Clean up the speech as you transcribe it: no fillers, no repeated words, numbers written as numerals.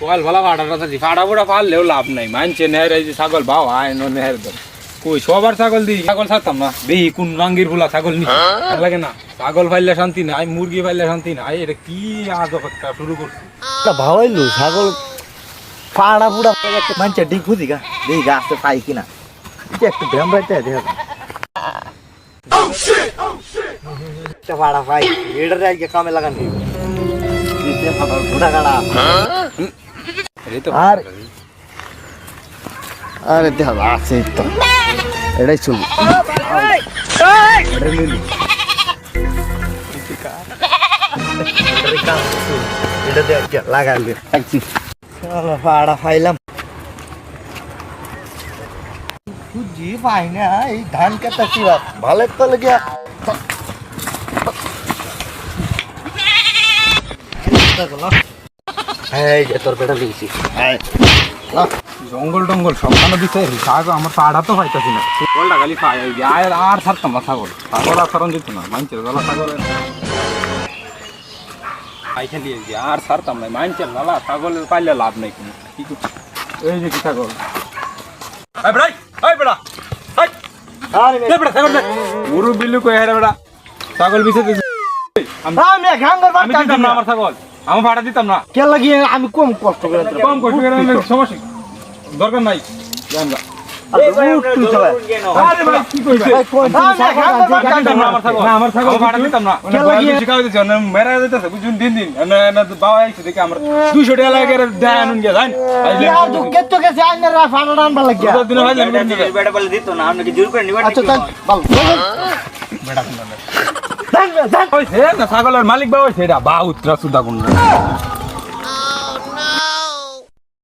call ভালা ফাটাটা থাকি ফাটা ফুটা ফাললেও লাভ নাই মানছে নেহের এই যে ছাগল বাও আয় নেহের দর কই সবার ছাগল দিই ছাগল ছাড়তাম না দেখি কোন রাঙ্গির ফুলা ছাগল নি লাগে না ছাগল ফাইলে শান্তি নাই মুরগি ফাইলে শান্তি নাই এটা কি আজবটা শুরু করছি ভাবাইলু ছাগল ফাড়া ফুড়া মানছে ডিগ খুঁজি গা দেখি গাছটা পাই কিনা এটা একটু ভ্যাম রাইতে দেখ ফাড়া পাই এটার আজকে কামে লাগান ফুটা কাটা আর আরে দেখ আছে তো এটাই চলবে এটা দেখ লাগালে ফাড়া ফাইলাম খুঁজি পাই না এই ধান কাটা কি ভালো তো লেগে তোর বেটা লিখছি জঙ্গল টঙ্গল সবখানে দিতে ছাগল আমার পাড়া তো পাইতেছি না ছাগলটা খালি পাই আর ছাড়তাম না ছাগল ছাগল আর ছাড়ন যেত না মানছে গলা ছাগল পাই খালি আর ছাড়তাম না মানছে লালা ছাগল পাইলে লাভ নাই কোনো কি এই যে কি ছাগল গরু বিল্লু কই হেরে বেড়া ছাগল বিছে আমি দিতাম না আমার ছাগল আমি ভাড়া দিতাম না কে লাগিয়ে আমি কম কষ্ট করে সমস্যা দরকার নাই জানবা আমার ছাগল ভাড়া দিতাম না শিখাই দিচ্ছে মেরা যেতেছে বুঝুন দিন দিন বাবা আইছে দেখে আমার 200 টাকা লাগে দেয় আনুন গিয়ে জান ছাগলের মালিক বাবা সেটা বা উত্তরা সুদা কোন